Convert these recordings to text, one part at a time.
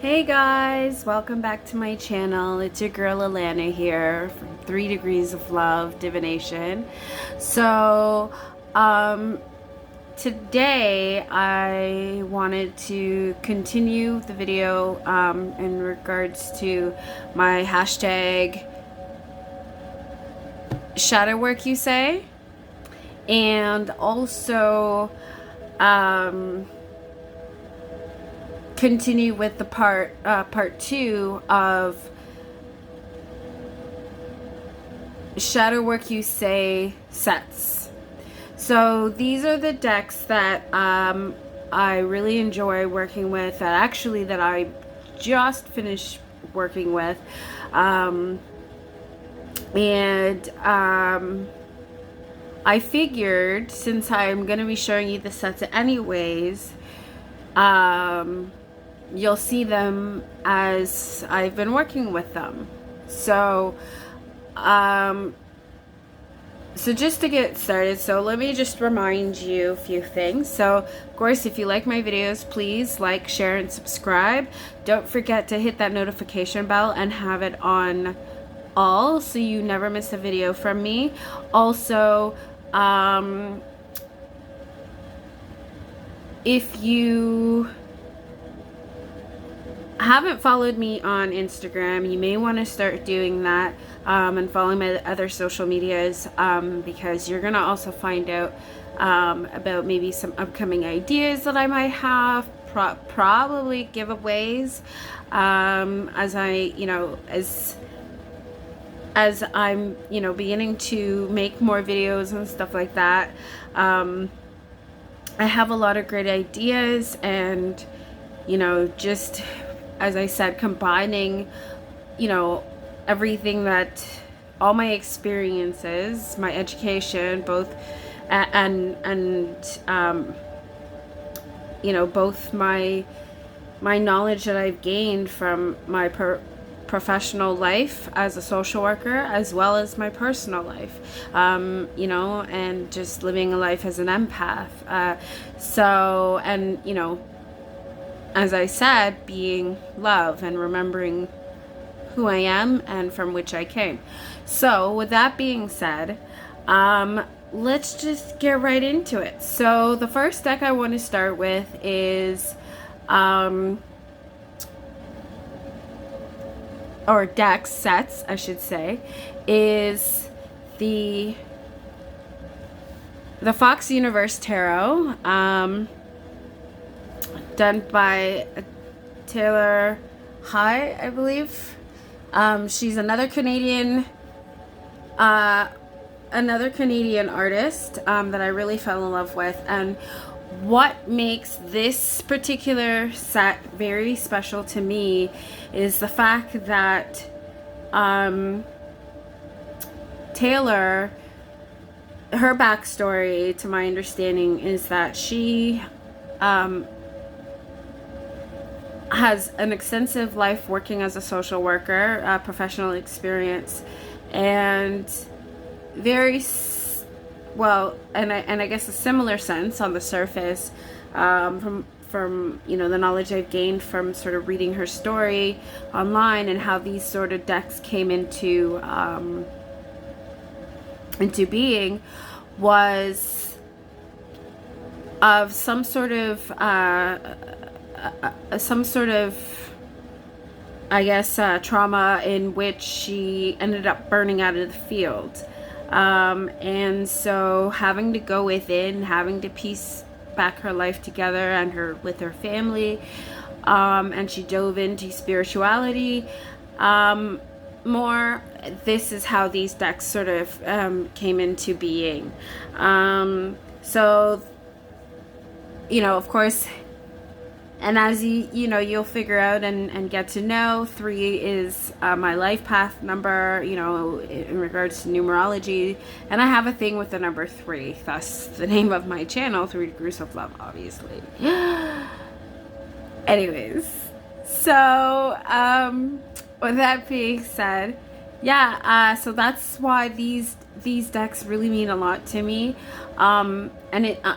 Hey guys, welcome back to my channel. It's your girl Alana here from 3 Degrees of Love Divination. So, today I wanted to continue the video in regards to my hashtag shadow work, you say, and also continue with the part 2 of shadow work you say sets. So these are the decks that I really enjoy working with, that I just finished working with, I figured, since I'm going to be showing you the sets anyways, you'll see them as I've been working with them. So just to get started, so let me just remind you a few things. So of course, if you like my videos, please like, share, and subscribe. Don't forget to hit that notification bell and have it on all so you never miss a video from me. Also, if you haven't followed me on Instagram, you may want to start doing that, and following my other social medias, because you're gonna also find out about maybe some upcoming ideas that I might have, probably giveaways, as I'm beginning to make more videos and stuff like that. I have a lot of great ideas, and just as I said, combining everything, that all my experiences, my education, both and both my knowledge that I've gained from my professional life as a social worker, as well as my personal life, and just living a life as an empath. As I said, being love and remembering who I am and from which I came. So with that being said, let's just get right into it. So the first deck I want to start with is or deck sets, I should say, is the Fox Universe Tarot, done by Taylor High, I believe. She's another Canadian artist that I really fell in love with. And what makes this particular set very special to me is the fact that Taylor, her backstory, to my understanding, is that she has an extensive life working as a social worker, professional experience, and very well, and I guess a similar sense on the surface, from the knowledge I've gained from sort of reading her story online, and how these sort of decks came into being, was of some sort of I guess trauma, in which she ended up burning out of the field, and so having to go within, having to piece back her life together and with her family, and she dove into spirituality more. This is how these decks sort of came into being. So of course, and as you'll figure out and get to know, 3 is my life path number, in regards to numerology. And I have a thing with the number 3, thus the name of my channel, 3 Degrees of Love, obviously. Anyways, so with that being said, so that's why these decks really mean a lot to me. And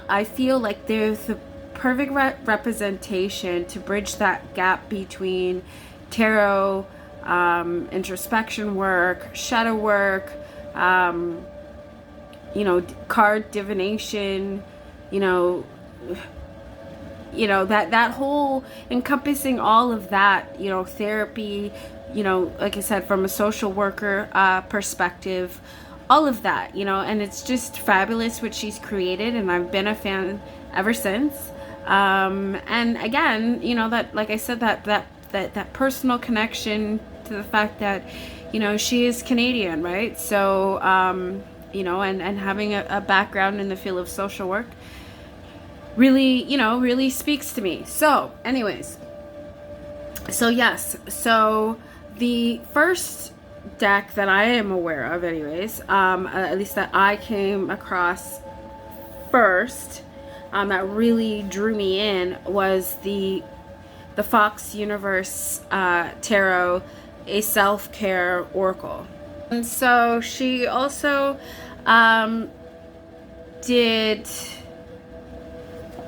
I feel like they're the perfect representation to bridge that gap between tarot, introspection work, shadow work, you know, card divination, you know, that whole encompassing all of that, you know, therapy, you know, like I said, from a social worker perspective, all of that, you know, and it's just fabulous what she's created, and I've been a fan ever since. And again, you know, that, like I said, that personal connection to the fact that, you know, she is Canadian, right? So, you know, and having a background in the field of social work really, you know, really speaks to me. So anyways, so yes, so the first deck that I am aware of anyways, at least that I came across first, that really drew me in, was the Fox Universe Tarot, a self-care oracle. And so she also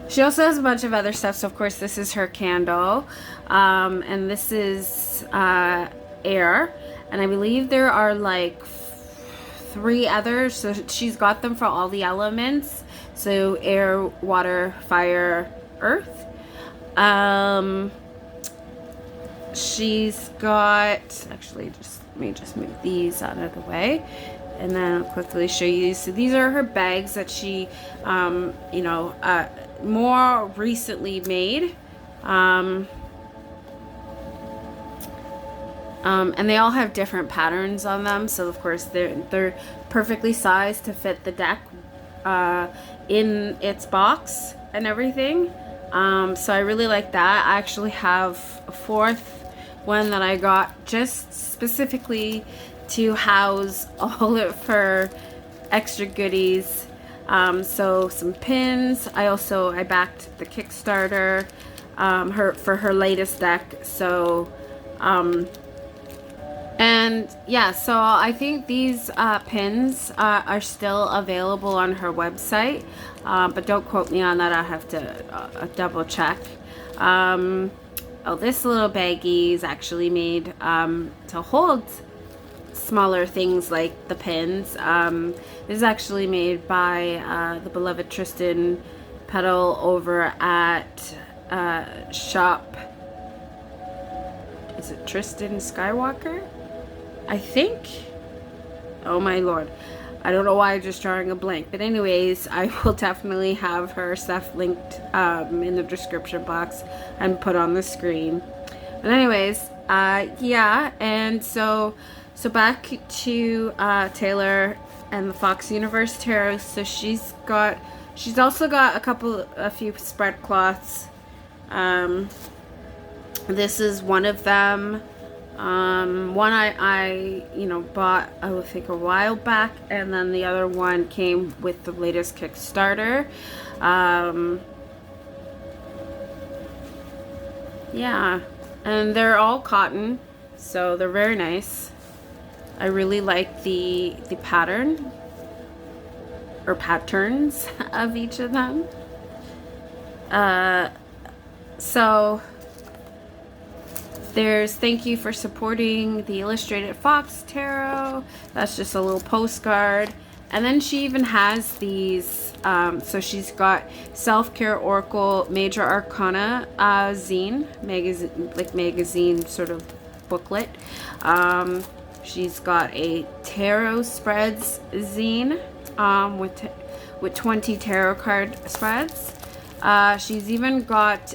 she also has a bunch of other stuff. So of course this is her candle, and this is air, and I believe there are like 3 others. So she's got them for all the elements. So air, water, fire, earth. She's got, actually, let me just move these out of the way, and then I'll quickly show you. So these are her bags that she, you know, more recently made. And they all have different patterns on them. So of course they're perfectly sized to fit the deck in its box and everything. So I really like that. I actually have a 4th one that I got just specifically to house all of her extra goodies. So some pins. I backed the Kickstarter for her latest deck. So and yeah, so I think these pins are still available on her website, but don't quote me on that. I have to double check. Oh, this little baggie is actually made to hold smaller things like the pins. This is actually made by the beloved Tristan Petal over at shop. Is it Tristan Skywalker? I think. Oh my lord. I don't know why I'm just drawing a blank. But anyways, I will definitely have her stuff linked in the description box and put on the screen. But anyways, yeah, and so back to Taylor and the Fox Universe Tarot. So she's also got a few spread cloths. This is one of them. One I you know, bought, I think, a while back, and then the other one came with the latest Kickstarter. Yeah, and they're all cotton, so they're very nice. I really like the pattern or patterns of each of them. So there's thank you for supporting the Illustrated Fox Tarot. That's just a little postcard. And then she even has these, so she's got Self-Care Oracle Major Arcana zine, magazine sort of booklet. She's got a Tarot Spreads zine with 20 tarot card spreads. She's even got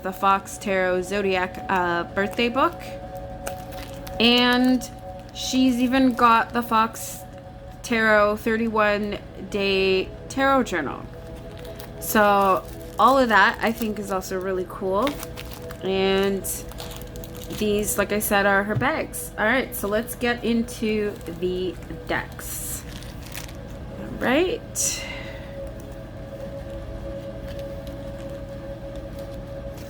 the Fox Tarot Zodiac birthday book, and she's even got the Fox Tarot 31-day tarot journal. So all of that I think is also really cool. And these, like I said, are her bags. All right, so let's get into the decks. All right.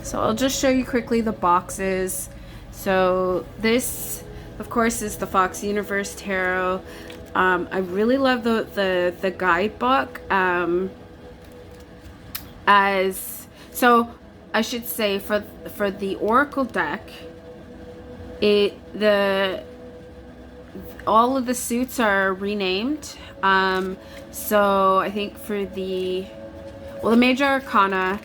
So I'll just show you quickly the boxes. So this, of course, is the Fox Universe Tarot. I really love the guidebook. So I should say for the Oracle deck, all of the suits are renamed. So I think for the major arcana.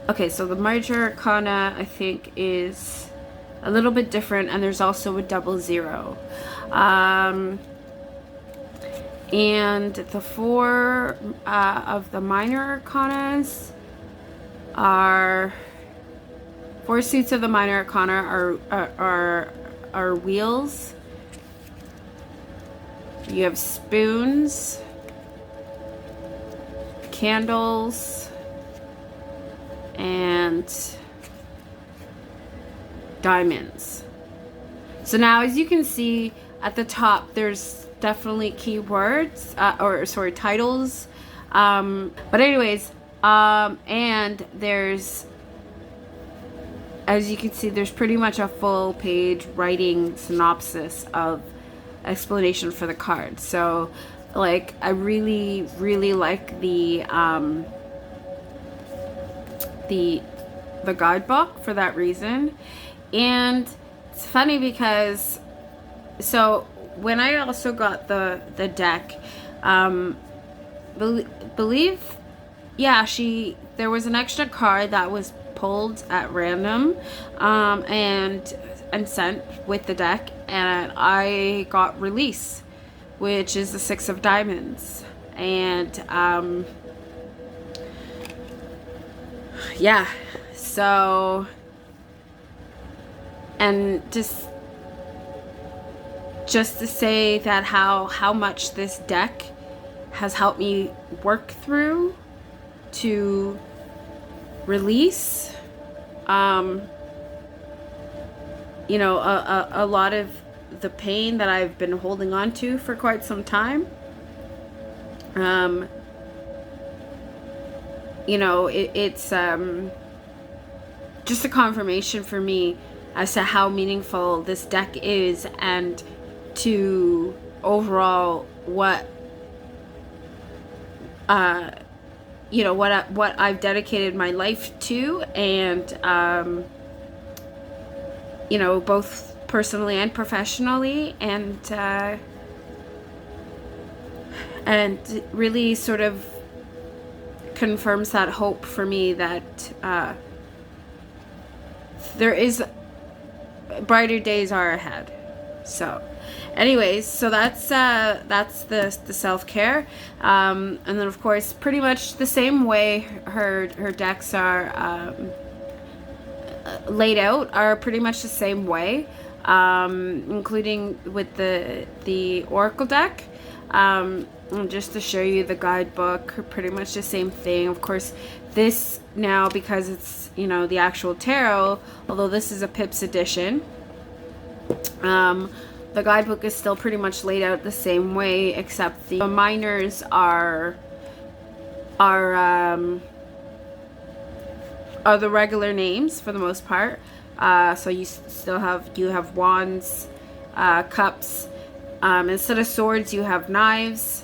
Okay, so the major arcana I think is a little bit different, and there's also a 00. And the 4 of the minor arcanas are 4 suits of the minor arcana are wheels. You have spoons, candles, and diamonds. So now, as you can see at the top, there's definitely keywords titles. But anyways, and there's, as you can see, there's pretty much a full page writing synopsis of explanation for the card. So like, I really like the guidebook for that reason. And it's funny because, so when I also got the deck, there was an extra card that was pulled at random, and sent with the deck, and I got release, which is the 6 of diamonds. And yeah, so, and just to say that how much this deck has helped me work through to release you know, a lot of the pain that I've been holding on to for quite some time. You know, it's just a confirmation for me as to how meaningful this deck is, and to overall what you know, what I've dedicated my life to, and you know, both personally and professionally, and really sort of confirms that hope for me that there is brighter days are ahead. So anyways, so that's the self-care, and then of course pretty much the same way her decks are laid out are pretty much the same way, including with the Oracle deck. And just to show you the guidebook, pretty much the same thing. Of course, this now, because it's, you know, the actual tarot, although this is a Pips edition, the guidebook is still pretty much laid out the same way, except the minors are the regular names for the most part. So you have wands, cups. Instead of swords, you have knives,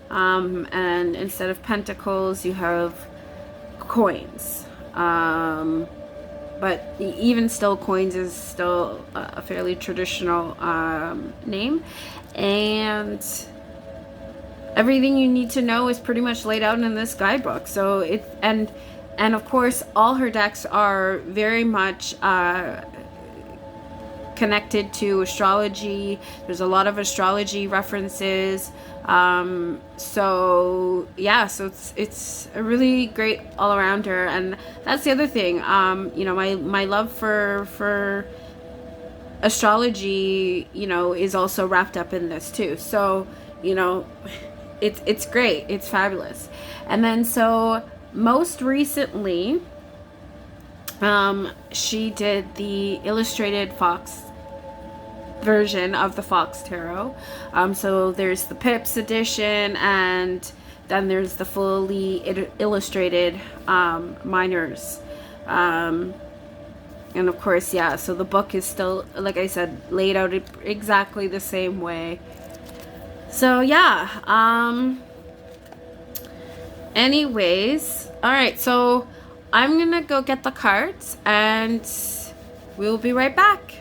and instead of pentacles, you have coins. But even still, coins is still a fairly traditional name, and everything you need to know is pretty much laid out in this guidebook. So and of course, all her decks are very much connected to astrology. There's a lot of astrology references. So yeah, so it's a really great all-arounder. And that's the other thing. You know, my love for astrology, you know, is also wrapped up in this too. So, you know, it's great. It's fabulous. And then so most recently, she did the illustrated Fox version of the Fox Tarot. So there's the Pips edition, and then there's the fully illustrated minors. And of course, yeah, so the book is still, like I said, laid out exactly the same way. So yeah, anyways, all right, so I'm gonna go get the cards and we'll be right back.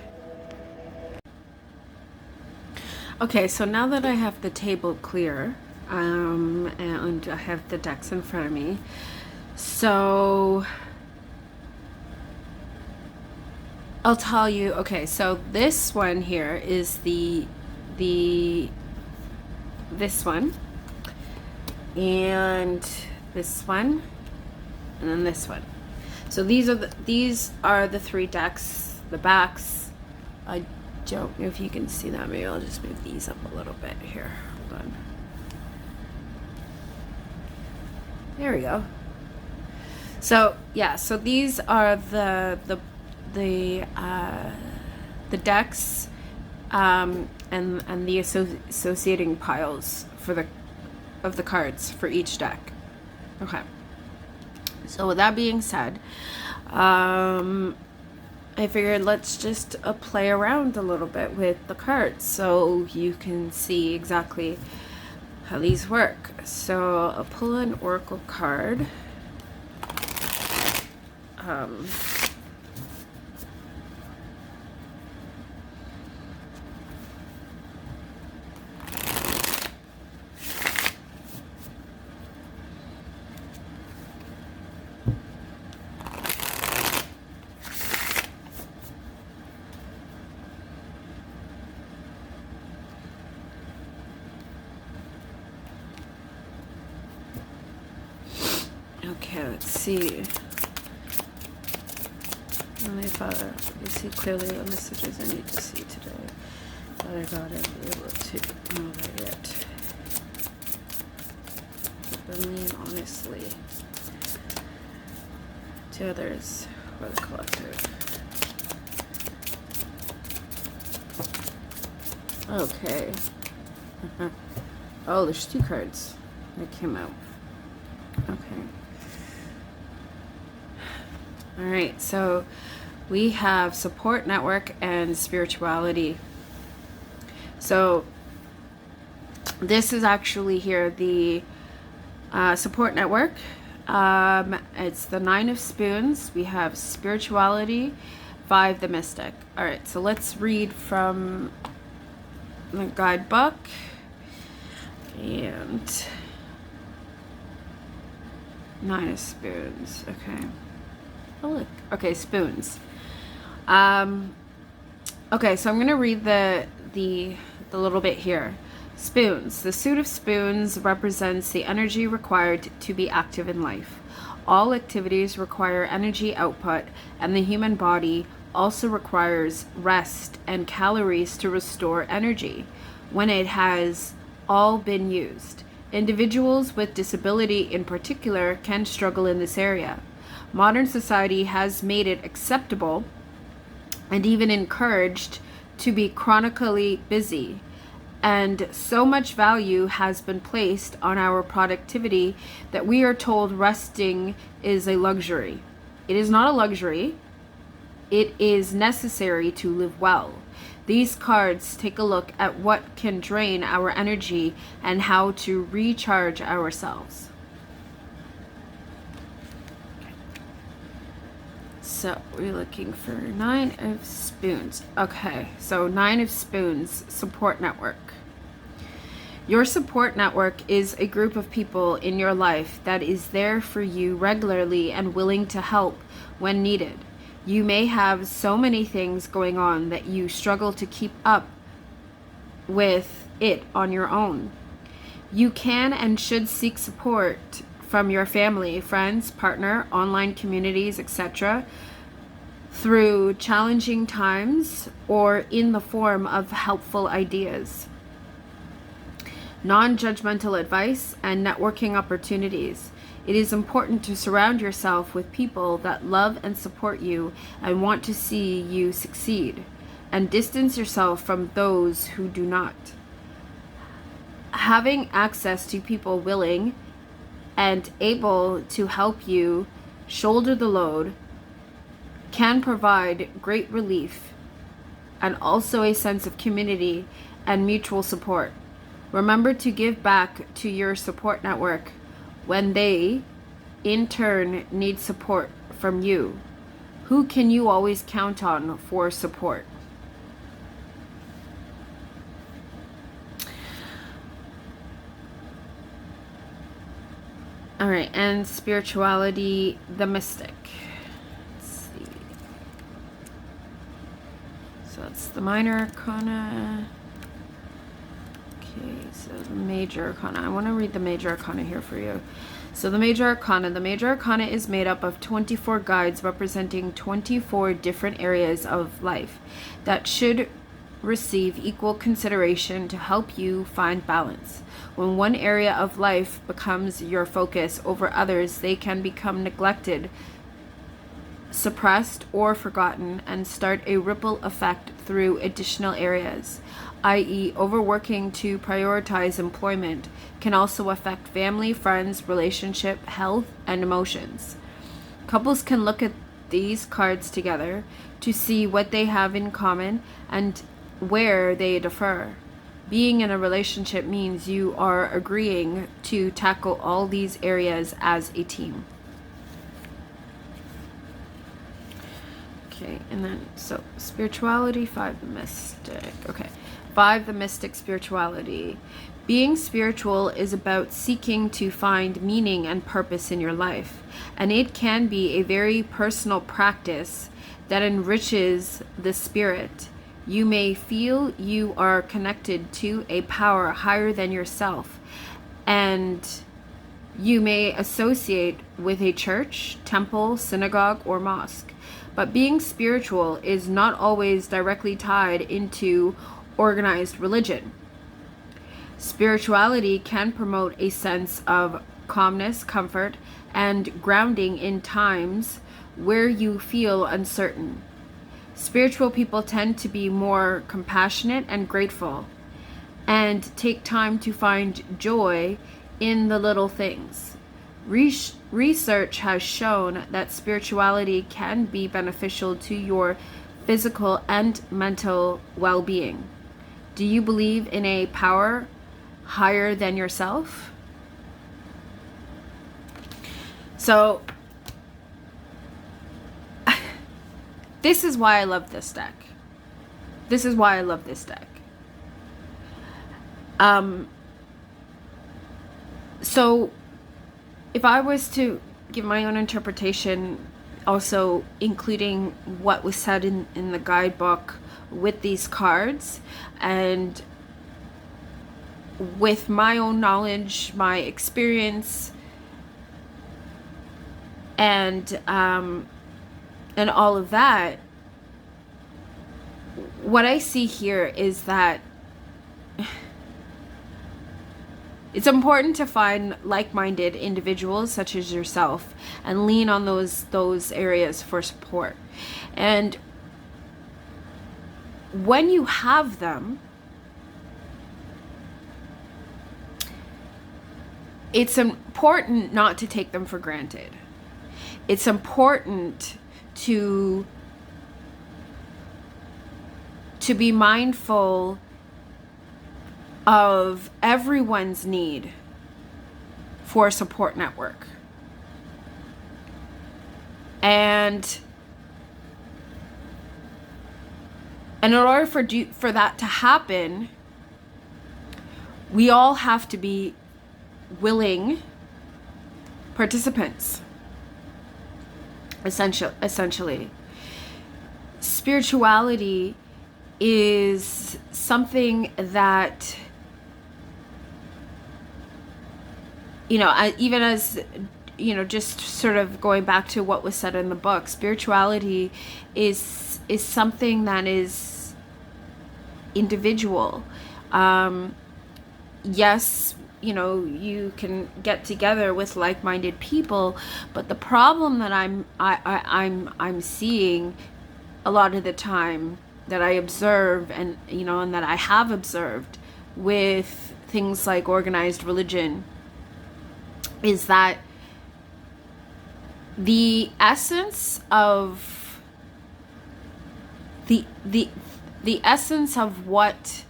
Okay, so now that I have the table clear, and I have the decks in front of me, so I'll tell you. Okay, so this one here is this one, and this one, and then this one. So these are the three decks, the backs. I don't know if you can see that. Maybe I'll just move these up a little bit here. Hold on. There we go. So yeah, so these are the decks, and the associating piles of the cards for each deck. Okay. So with that being said, I figured let's just play around a little bit with the cards so you can see exactly how these work. So I'll pull an oracle card. Okay, let's see. My Father, you see clearly the messages I need to see today. Father God, I'll be able to know that yet. Openly and honestly to others or the collective. Okay. Oh, there's two cards that came out. Okay. All right, so we have support network and spirituality. So this is actually here the support network. It's the 9 of Spoons. We have spirituality, 5 the mystic. All right, so let's read from the guidebook. And 9 of Spoons. Okay. Oh, look. Okay, spoons. Okay, so I'm gonna read the little bit here. Spoons. The suit of spoons represents the energy required to be active in life. All activities require energy output, and the human body also requires rest and calories to restore energy when it has all been used. Individuals with disability in particular can struggle in this area. Modern society has made it acceptable and even encouraged to be chronically busy, and so much value has been placed on our productivity that we are told resting is a luxury. It is not a luxury. It is necessary to live well. These cards take a look at what can drain our energy and how to recharge ourselves. So we're looking for 9 of Spoons. Okay, so 9 of Spoons, support network. Your support network is a group of people in your life that is there for you regularly and willing to help when needed. You may have so many things going on that you struggle to keep up with it on your own. You can and should seek support from your family, friends, partner, online communities, etc., through challenging times or in the form of helpful ideas, non-judgmental advice, and networking opportunities. It is important to surround yourself with people that love and support you and want to see you succeed, and distance yourself from those who do not. Having access to people willing and able to help you shoulder the load can provide great relief and also a sense of community and mutual support. Remember to give back to your support network when they in turn need support from you. Who can you always count on for support? All right, and spirituality, the mystic. Let's see. So that's the minor arcana. Okay, so the major arcana. I want to read the major arcana here for you. So the major arcana is made up of 24 guides representing 24 different areas of life that should receive equal consideration to help you find balance. When one area of life becomes your focus over others, they can become neglected, suppressed, or forgotten, and start a ripple effect through additional areas, i.e., overworking to prioritize employment can also affect family, friends, relationship, health, and emotions. Couples can look at these cards together to see what they have in common and where they differ. Being in a relationship means you are agreeing to tackle all these areas as a team. Okay, and then, so spirituality, 5, the mystic. Okay, 5, the mystic spirituality. Being spiritual is about seeking to find meaning and purpose in your life, and it can be a very personal practice that enriches the spirit. You may feel you are connected to a power higher than yourself, and you may associate with a church, temple, synagogue, or mosque. But being spiritual is not always directly tied into organized religion. Spirituality can promote a sense of calmness, comfort, and grounding in times where you feel uncertain. Spiritual people tend to be more compassionate and grateful, and take time to find joy in the little things. Research has shown that spirituality can be beneficial to your physical and mental well-being. Do you believe in a power higher than yourself? So this is why I love this deck. This is why I love this deck. So if I was to give my own interpretation, also including what was said in the guidebook with these cards, and with my own knowledge, my experience, and all of that, what I see here is that it's important to find like-minded individuals such as yourself and lean on those areas for support. And when you have them, it's important not to take them for granted. It's important to be mindful of everyone's need for a support network. And in order for that to happen, we all have to be willing participants. Essentially, spirituality is something that, even as, just sort of going back to what was said in the book, spirituality is something that is individual. Yes, you can get together with like-minded people, but the problem that I'm seeing a lot of the time, that I observe and that I have observed with things like organized religion, is that the essence of the essence of what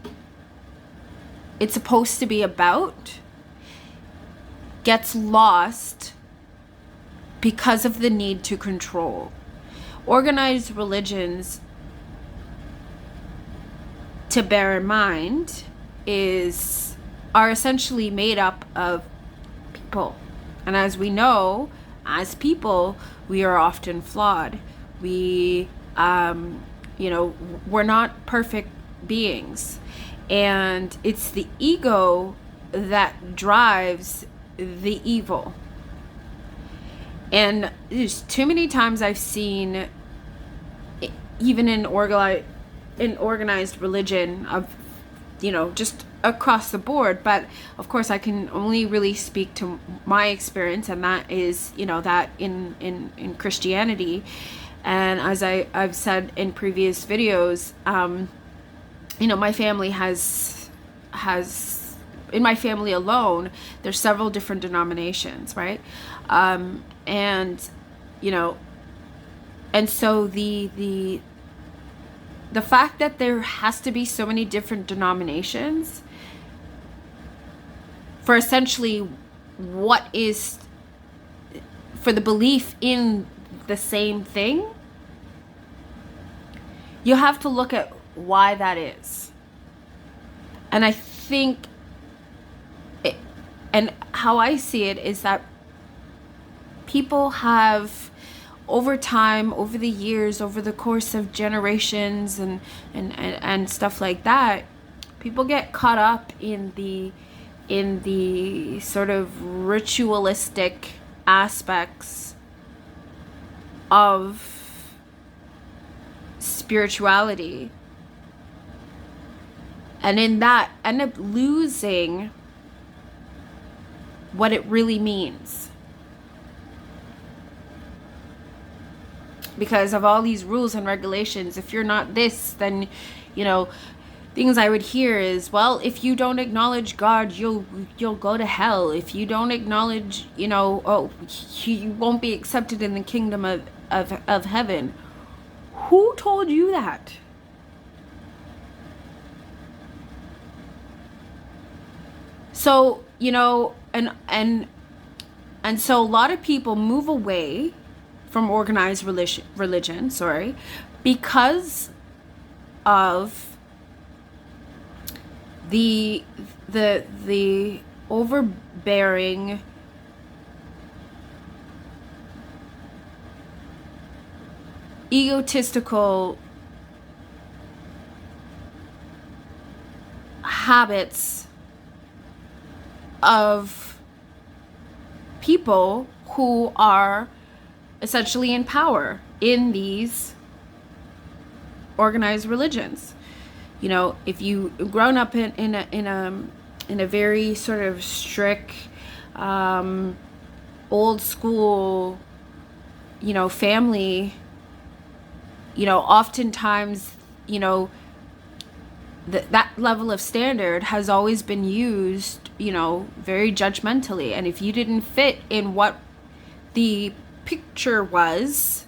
it's supposed to be about gets lost because of the need to control. Organized religions, to bear in mind, are essentially made up of people. And as we know, as people, we are often flawed. We're not perfect beings. And it's the ego that drives the evil. And there's too many times I've seen, even in organized religion, of, just across the board, but of course I can only really speak to my experience, and that is, that in Christianity. And as I've said in previous videos, my family has in my family alone, there's several different denominations, right? And so the fact that there has to be so many different denominations for essentially for the belief in the same thing, you have to look at why that is. And I think, and how I see it is that people have, over time, over the years, over the course of generations and stuff like that, people get caught up in the sort of ritualistic aspects of spirituality, and in that end up losing what it really means, because of all these rules and regulations. If you're not this, then things I would hear is, well, if you don't acknowledge God, you'll go to hell. If you don't acknowledge, you won't be accepted in the kingdom of heaven. Who told you that? So, and so a lot of people move away from organized religion, because of the overbearing egotistical habits of people who are essentially in power in these organized religions. If you've grown up in a very sort of strict, old school, family, oftentimes, that level of standard has always been used, very judgmentally. And if you didn't fit in what the picture was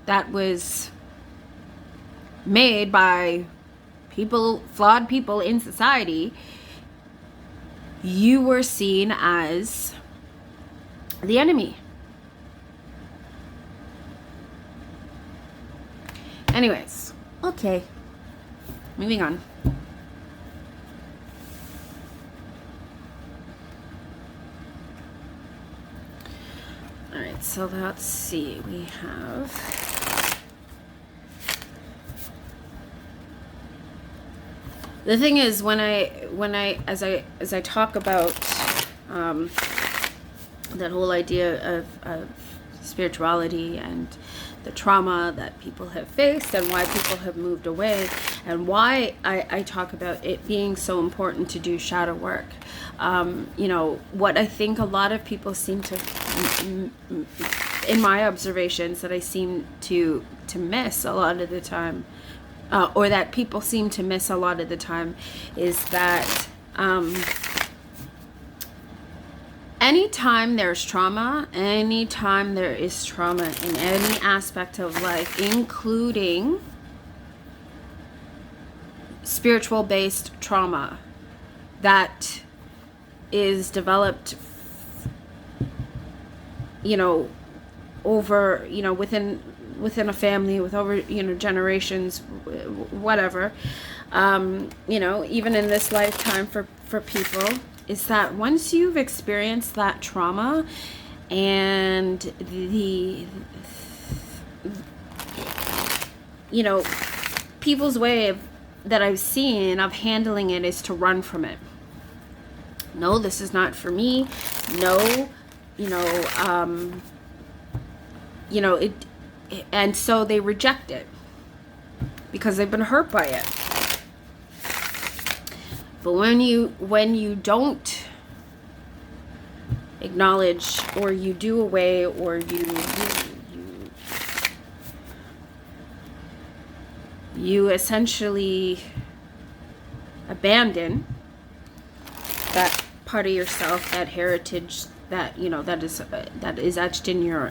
that was made by flawed people in society, you were seen as the enemy. Anyways, okay, moving on. All right, so let's see, we have, the thing is, as I talk about that whole idea of spirituality and the trauma that people have faced and why people have moved away, and why I talk about it being so important to do shadow work, what I think a lot of people seem to, in my observations, that I seem to miss a lot of the time, or that people seem to miss a lot of the time, is that anytime there's trauma, anytime there is trauma in any aspect of life, including spiritual based trauma that is developed, over, you know, within a family, with over, you know, generations, whatever, you know, even in this lifetime for people, is that once you've experienced that trauma and the you know, people's way of, that I've seen of handling it is to run from it. No, this is not for me. No, you know, it, and so they reject it because they've been hurt by it. But when you don't acknowledge, or you do away, or you essentially abandon that part of yourself, that heritage, that, you know, that is etched in your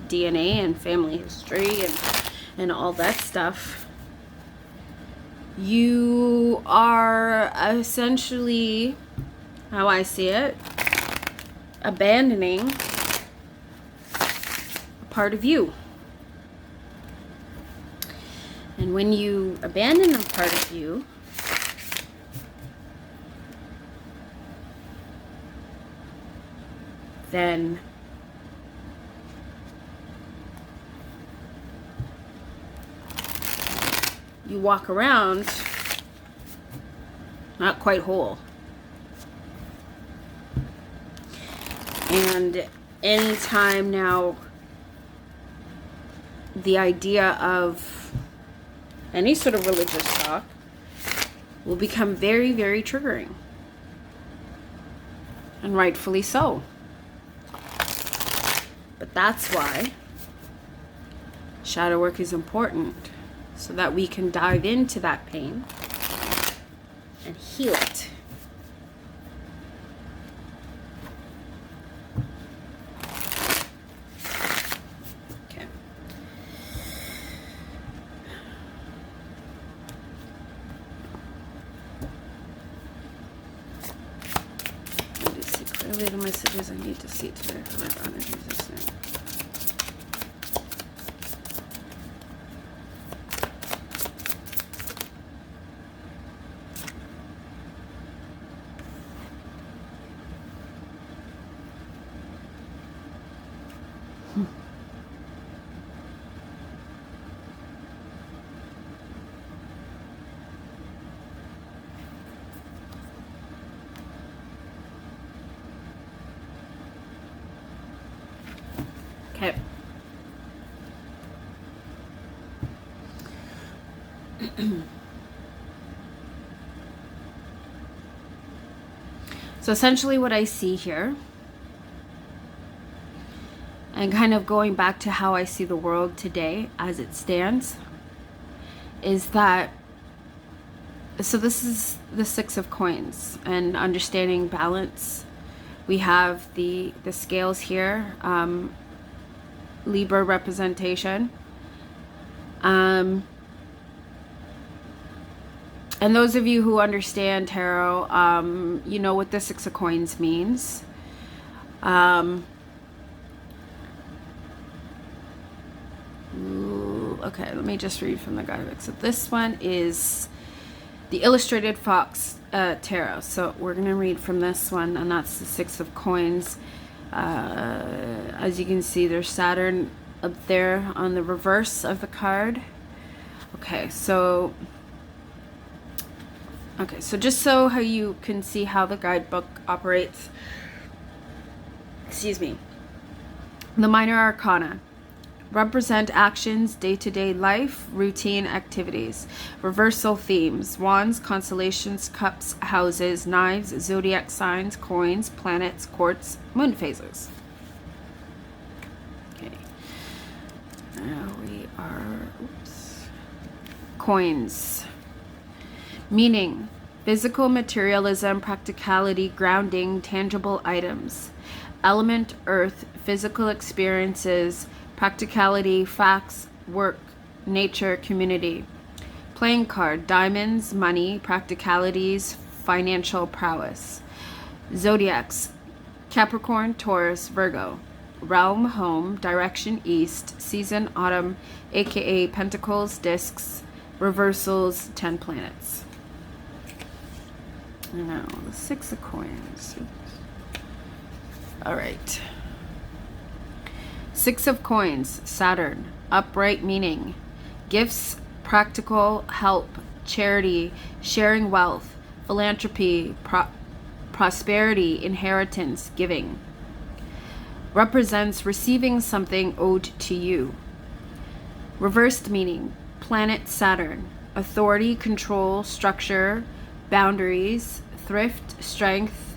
DNA and family history and all that stuff, you are essentially, how I see it, abandoning a part of you. And when you abandon a part of you, then you walk around not quite whole. And anytime now the idea of any sort of religious talk will become very, very triggering. And rightfully so. But that's why shadow work is important, so that we can dive into that pain and heal it. Okay. I need to see clearly the messages I need to see today for my energy resistance. Okay. So essentially what I see here, and kind of going back to how I see the world today as it stands, is that, so this is the Six of Coins and understanding balance. We have the scales here, Libra representation. And those of you who understand tarot, you know what the Six of Coins means. Okay, let me just read from the guidebook. So this one is the Illustrated Fox Tarot. So we're going to read from this one, and that's the Six of Coins. As you can see, there's Saturn up there on the reverse of the card. Okay, so just so how you can see how the guidebook operates, excuse me, the minor arcana represent actions, day-to-day life, routine activities. Reversal themes: wands, constellations, cups, houses, knives, zodiac signs, coins, planets, quartz, moon phases. Okay. Now we are, coins. Meaning: physical materialism, practicality, grounding, tangible items. Element: earth, physical experiences, practicality, facts, work, nature, community. Playing card: diamonds, money, practicalities, financial prowess. Zodiacs: Capricorn, Taurus, Virgo. realm, home, direction, east, season, autumn, aka pentacles, discs, reversals, 10 planets. Now, the 6 of coins. All right. 6 of coins, Saturn, upright meaning, gifts, practical help, charity, sharing wealth, philanthropy, prosperity, inheritance, giving. Represents receiving something owed to you. Reversed meaning, planet Saturn, authority, control, structure, boundaries, thrift, strength,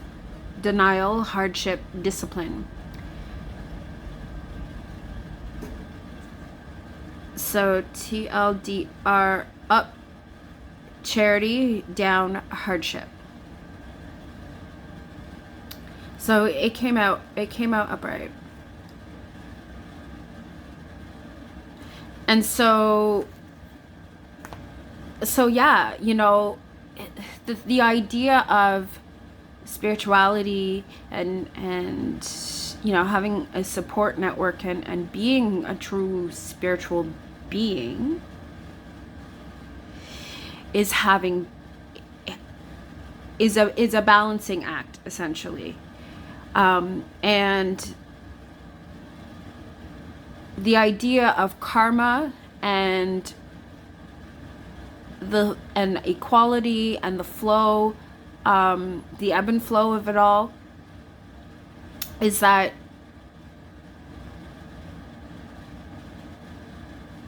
denial, hardship, discipline. So TLDR, up, charity, down, hardship. So it came out upright. And so yeah, you know, the idea of spirituality and you know, having a support network and being a true spiritual being is a balancing act, essentially. And the idea of karma and equality and the flow, the ebb and flow of it all, is that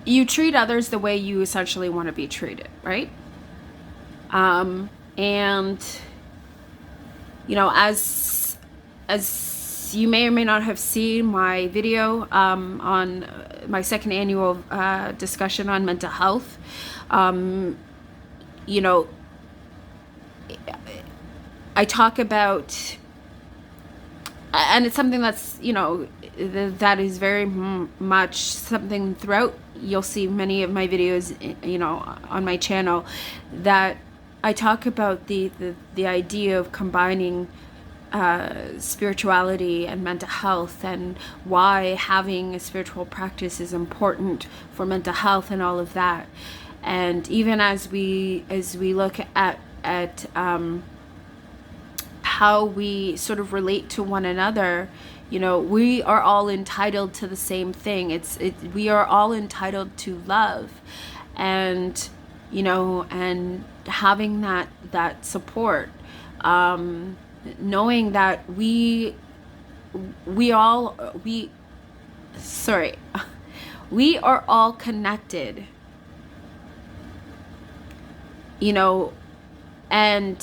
you treat others the way you essentially want to be treated, right? And you know, as you may or may not have seen my video on my second annual discussion on mental health, you know, I talk about, and it's something that's, you know, that is very much something throughout. You'll see many of my videos, you know, on my channel, that I talk about the idea of combining spirituality and mental health, and why having a spiritual practice is important for mental health and all of that. And even as we look at how we sort of relate to one another, you know, we are all entitled to the same thing. We are all entitled to love, and you know, and having that support, knowing that we are all connected, you know, and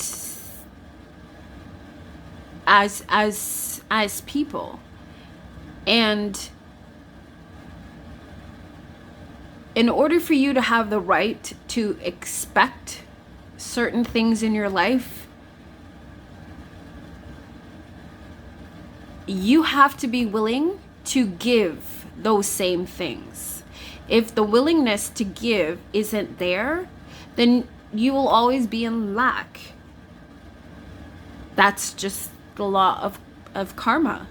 as people. And in order for you to have the right to expect certain things in your life, you have to be willing to give those same things. If the willingness to give isn't there, then you will always be in lack. That's just the law of karma.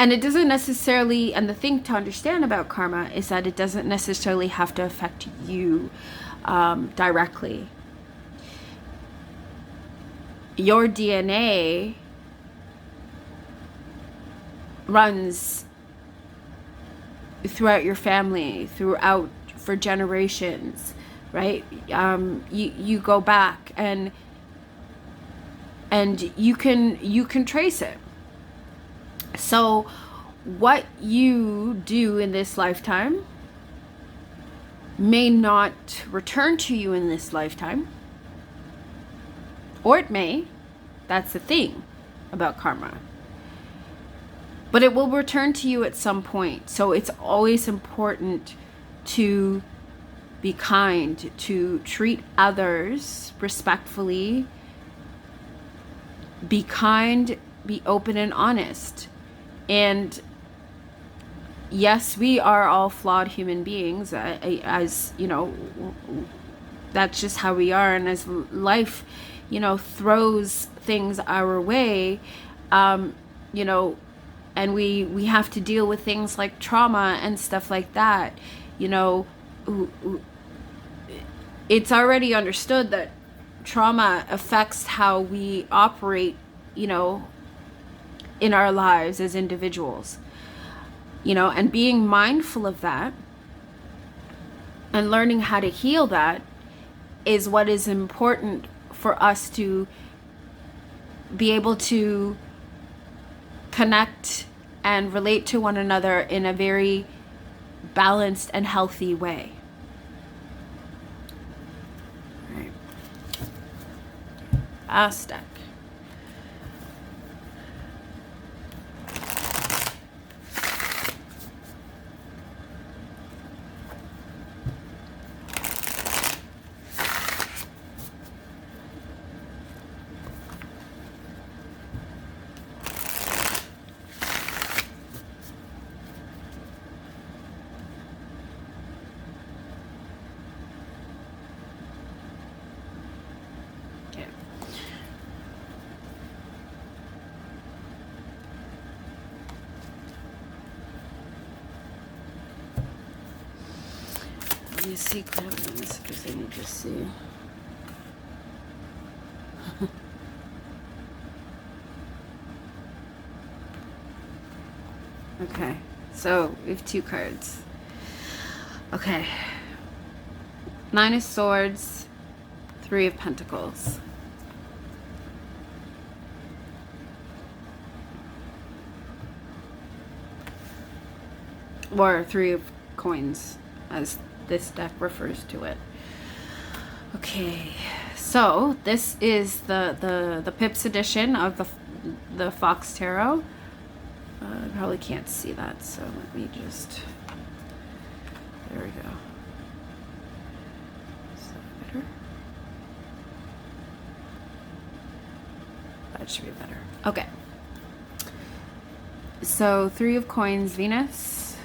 And it doesn't necessarily, and the thing to understand about karma is that it doesn't necessarily have to affect you directly. Your DNA runs throughout your family, throughout for generations, right? You go back and you can trace it. So what you do in this lifetime may not return to you in this lifetime, or it may. That's the thing about karma. But it will return to you at some point. So it's always important to be kind, to treat others respectfully, be kind, be open and honest. And yes, we are all flawed human beings, as you know, that's just how we are. And as life, you know, throws things our way, you know, and we have to deal with things like trauma and stuff like that, you know, it's already understood that trauma affects how we operate, you know, in our lives as individuals, you know, and being mindful of that and learning how to heal that is what is important for us to be able to connect and relate to one another in a very balanced and healthy way. All right. Aztec. Let me see comments because I need to see. Okay, so we have 2 cards. Okay. 9 of Swords, 3 of Pentacles. Or 3 of Coins, as this deck refers to it. Okay, so this is the Pips edition of the Fox Tarot. I probably can't see that, so let me just, there we go. Is that better? That should be better. Okay. So 3 of Coins, Venus.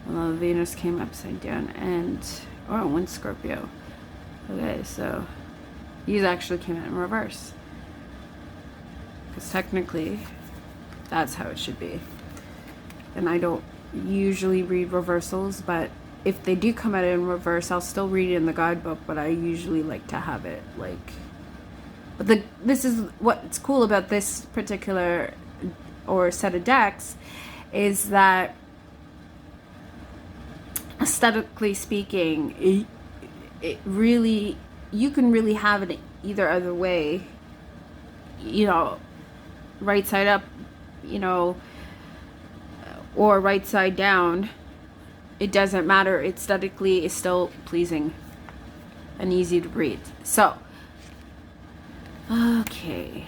Well, Venus came upside down, and oh, 1 Scorpio. Okay, so these actually came out in reverse, because technically that's how it should be. And I don't usually read reversals, but if they do come out in reverse, I'll still read it in the guidebook, but I usually like to have it like, but this is what's cool about this particular or set of decks, is that aesthetically speaking, it really, you can really have it either other way, you know, right side up, you know, or right side down. It doesn't matter. Aesthetically is still pleasing and easy to read. So, okay.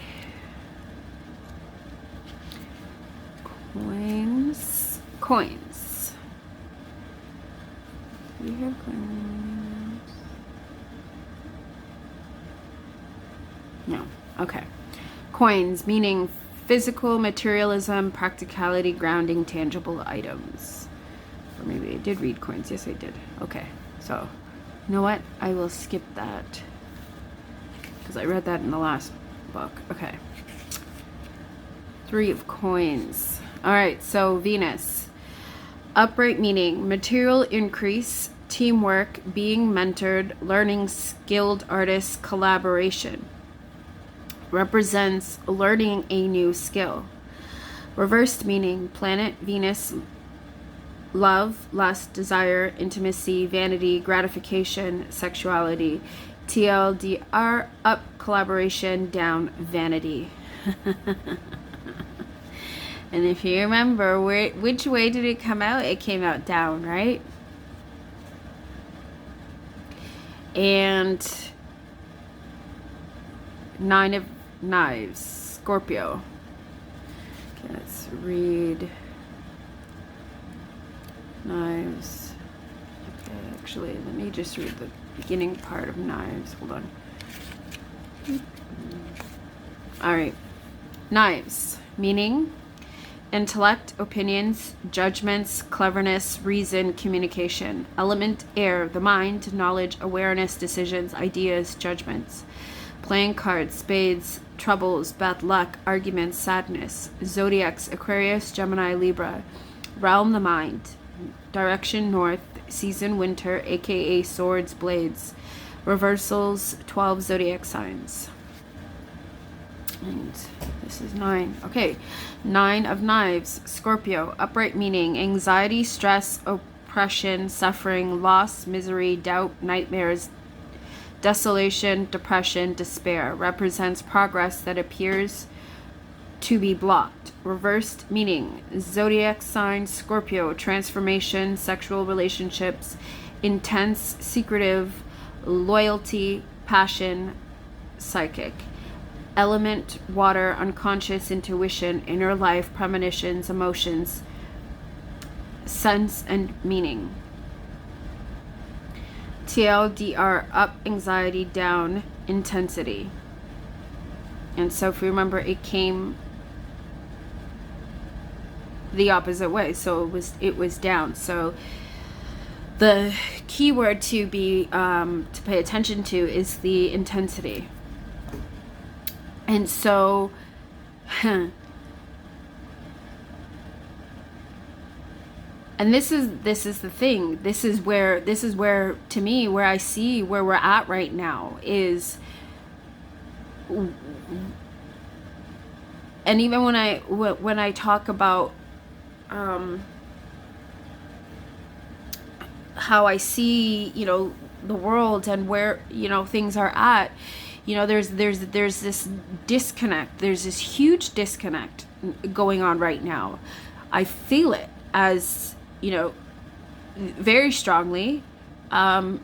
Coins. We have coins. No. Okay. Coins, meaning physical, materialism, practicality, grounding, tangible items. Or maybe I did read coins. Yes, I did. Okay. So, you know what? I will skip that, because I read that in the last book. Okay. 3 of Coins. All right. So, Venus. Upright, meaning material increase, teamwork, being mentored, learning, skilled artists, collaboration. Represents learning a new skill. Reversed, meaning planet Venus, love, lust, desire, intimacy, vanity, gratification, sexuality. TLDR, up, collaboration, down, vanity. And if you remember, which way did it come out? It came out down, right? And 9 of Knives, Scorpio. Okay, let's read Knives. Okay, actually, let me just read the beginning part of Knives. Hold on. All right. Knives, meaning intellect, opinions, judgments, cleverness, reason, communication. Element, air, the mind, knowledge, awareness, decisions, ideas, judgments. playing cards, spades, troubles, bad luck, arguments, sadness. Zodiacs: Aquarius, Gemini, Libra. Realm: the mind. Direction: north. Season: winter, aka swords, blades. Reversals: 12 zodiac signs. And this is 9. Okay. 9 of Knives, Scorpio. Upright meaning: anxiety, stress, oppression, suffering, loss, misery, doubt, nightmares, desolation, depression, despair. Represents progress that appears to be blocked. Reversed meaning: zodiac sign Scorpio. Transformation, sexual relationships, intense, secretive, loyalty, passion, psychic. Element: water, unconscious, intuition, inner life, premonitions, emotions, sense and meaning. TLDR: up, anxiety, down, intensity. And so if we remember, it came the opposite way, so it was down. So the key word to be to pay attention to is the intensity. And so and this is the thing. This is where to me, where I see where we're at right now is, and even when I talk about how I see, the world and where, things are at, there's this disconnect. There's this huge disconnect going on right now. I feel it as, very strongly. We're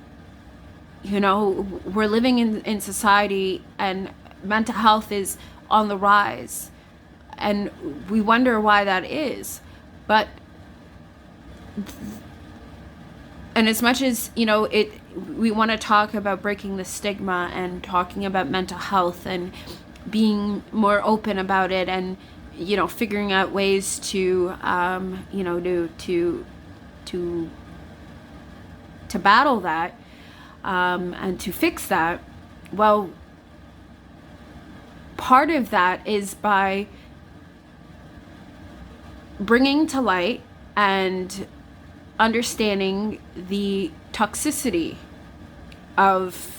living in society, and mental health is on the rise, and we wonder why that is. But and as much as we want to talk about breaking the stigma and talking about mental health and being more open about it, and figuring out ways to to battle that, and to fix that. Well, part of that is by bringing to light and understanding the toxicity of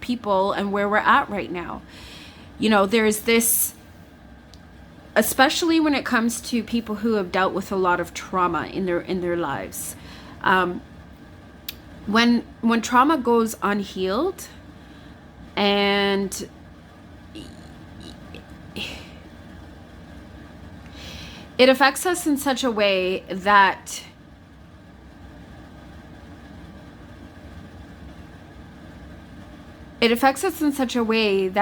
people and where we're at right now. There's this, especially when it comes to people who have dealt with a lot of trauma in their lives. When trauma goes unhealed, and it affects us in such a way that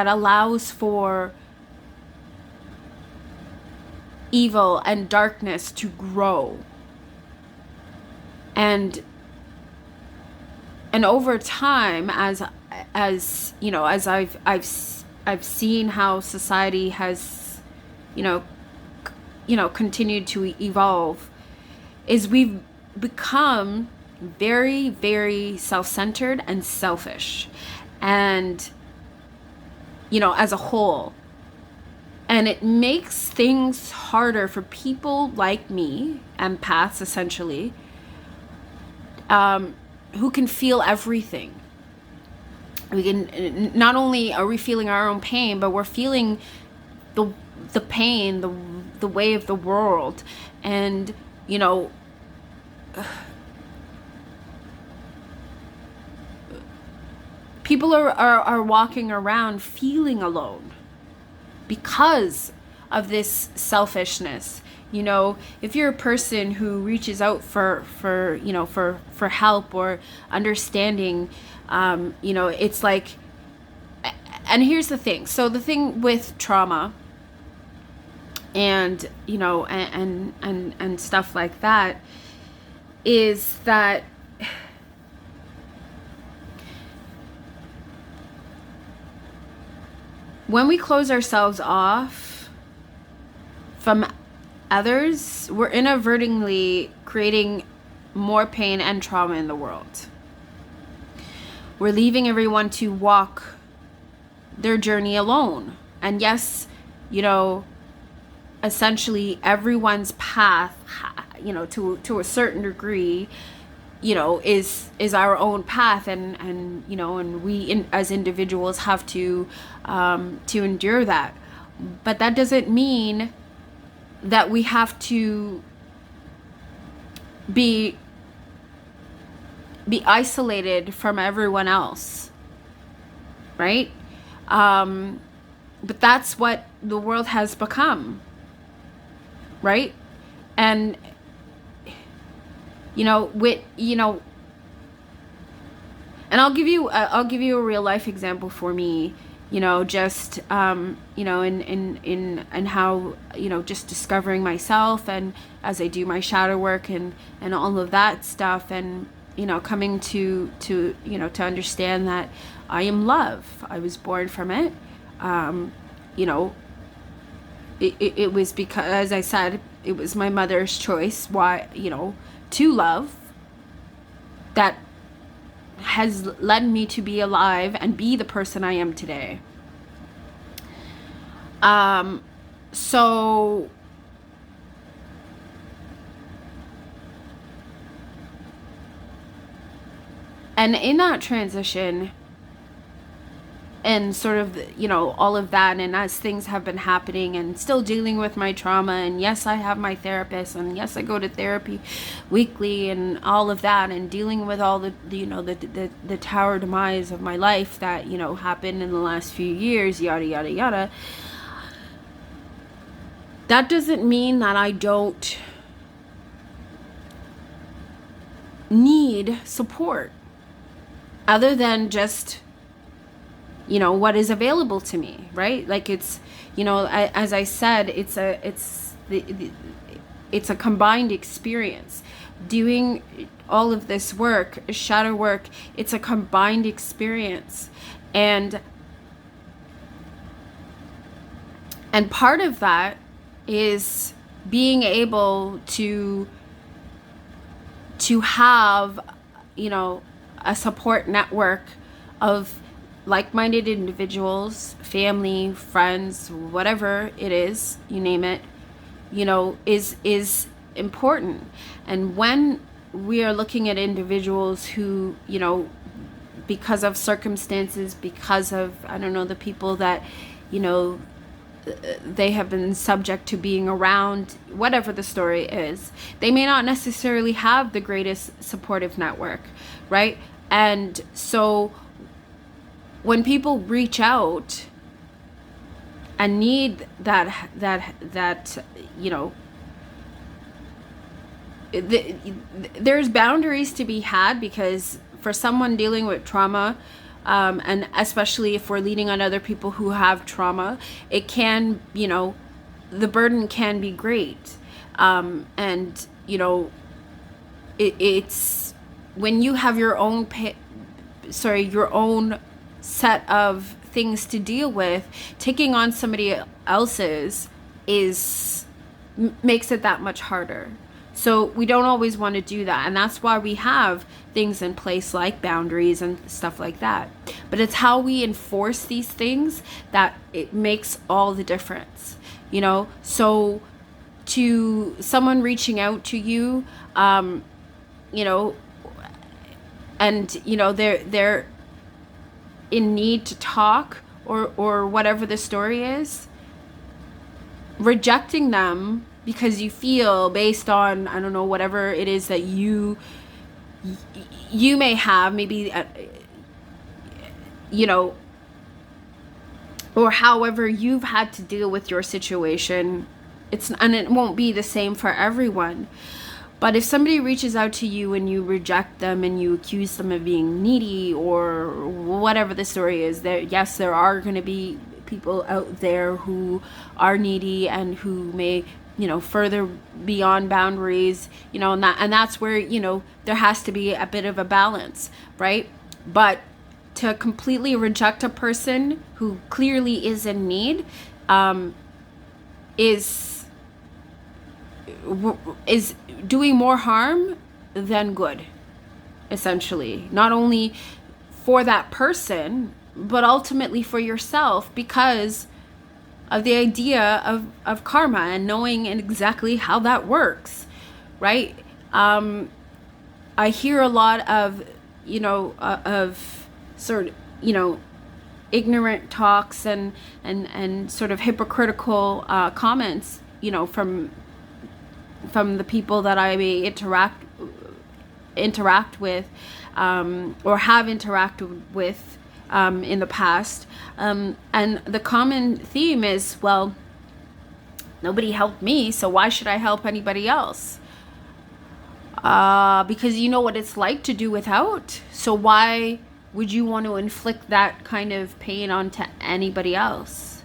allows for evil and darkness to grow. And over time, as I've seen how society has, continued to evolve, is we've become very, very self-centered and selfish, and as a whole. And it makes things harder for people like me, empaths essentially, who can feel everything. We can, not only are we feeling our own pain, but we're feeling the pain, the way of the world. And people are walking around feeling alone because of this selfishness. If you're a person who reaches out for help or understanding, it's like, and here's the thing. So the thing with trauma and, and stuff like that is that when we close ourselves off from others, we're inadvertently creating more pain and trauma in the world. we're leaving everyone to walk their journey alone. And yes, you know, essentially everyone's path, you know, to a certain degree, you know, is our own path, and you know, and we as individuals have to endure that. But that doesn't mean that we have to be isolated from everyone else, right? But that's what the world has become, right? And you know, and I'll give you a real life example for me, you know, just you know, in how, you know, just discovering myself, and as I do my shadow work and all of that stuff, and you know, coming to you know, to understand that I am love. I was born from it. You know, it was because, as I said, it was my mother's choice, why, you know, to love, that has led me to be alive and be the person I am today. So and in that transition, and sort of, you know, all of that, and as things have been happening and still dealing with my trauma, and yes, I have my therapist, and yes, I go to therapy weekly and all of that, and dealing with all the you know, the tower demise of my life that, you know, happened in the last few years, yada yada yada. That doesn't mean that I don't need support other than just, you know, what is available to me, right? Like, it's, you know, as I said, it's a combined experience. Doing all of this work, shadow work, it's a combined experience. And part of that is being able to have, you know, a support network of like-minded individuals, family, friends, whatever it is, you name it, you know, is important. And when we are looking at individuals who, you know, because of circumstances, because of, I don't know, the people that, you know, they have been subject to being around, whatever the story is, they may not necessarily have the greatest supportive network, right? And so when people reach out and need that you know, there's boundaries to be had, because for someone dealing with trauma, and especially if we're leaning on other people who have trauma, it can, you know, the burden can be great. And, you know, it's when you have your own your own set of things to deal with, taking on somebody else's makes it that much harder. So we don't always want to do that, and that's why we have things in place like boundaries and stuff like that. But it's how we enforce these things that it makes all the difference, you know. So to someone reaching out to you, you know, and you know, they're in need to talk, or whatever the story is, rejecting them because you feel, based on, I don't know, whatever it is that you may have, maybe, you know, or however you've had to deal with your situation, and it won't be the same for everyone. But if somebody reaches out to you and you reject them and you accuse them of being needy, or whatever the story is, there are going to be people out there who are needy and who may, you know, further beyond boundaries, you know, and that's where, you know, there has to be a bit of a balance, right? But to completely reject a person who clearly is in need, is doing more harm than good, essentially. Not only for that person, but ultimately for yourself, because of the idea of karma and knowing exactly how that works, right? I hear a lot of, of sort of, ignorant talks and sort of hypocritical comments, from the people that I may interact with, or have interacted with in the past. And the common theme is, well, nobody helped me, so why should I help anybody else? Because you know what it's like to do without. So why would you want to inflict that kind of pain onto anybody else?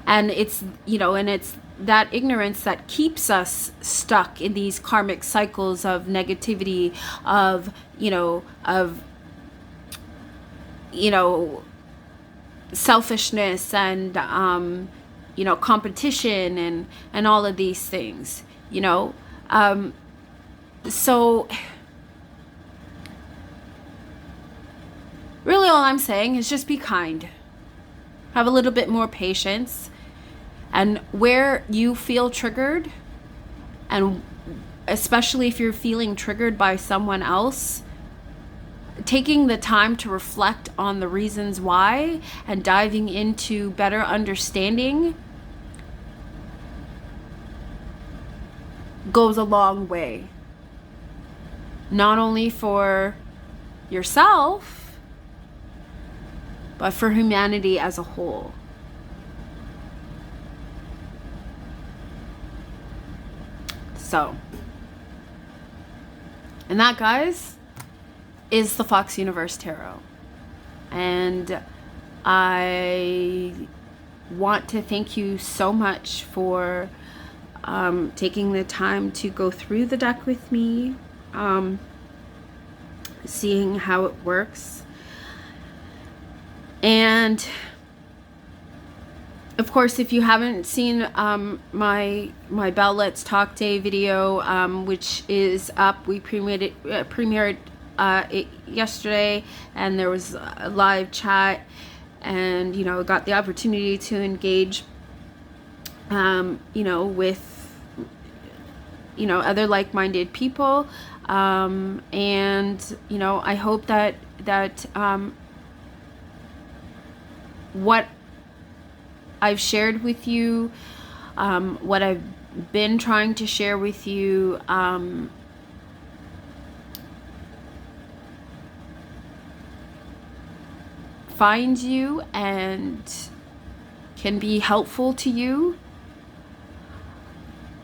And it's, and it's that ignorance that keeps us stuck in these karmic cycles of negativity, of selfishness and, competition and all of these things, so really all I'm saying is just be kind. Have a little bit more patience. And where you feel triggered, and especially if you're feeling triggered by someone else, taking the time to reflect on the reasons why and diving into better understanding goes a long way. Not only for yourself, but for humanity as a whole. So, and that, guys, is the Fox Universe Tarot. And I want to thank you so much for taking the time to go through the deck with me, seeing how it works. And of course, if you haven't seen my Bell Let's Talk Day video, which is up, we premiered it yesterday, and there was a live chat, and got the opportunity to engage with other like-minded people, and I hope that what I've shared with you, what I've been trying to share with you, finds you and can be helpful to you.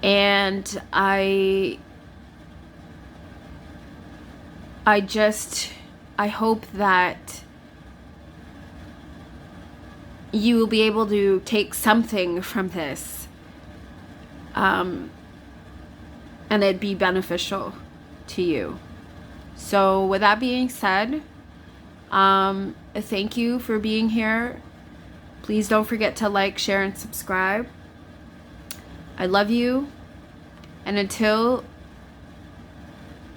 And I hope that you will be able to take something from this, and it'd be beneficial to you. So with that being said, thank you for being here. Please don't forget to like, share, and subscribe. I love you. And until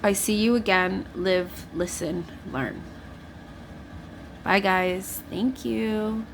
I see you again, live, listen, learn. Bye, guys. Thank you.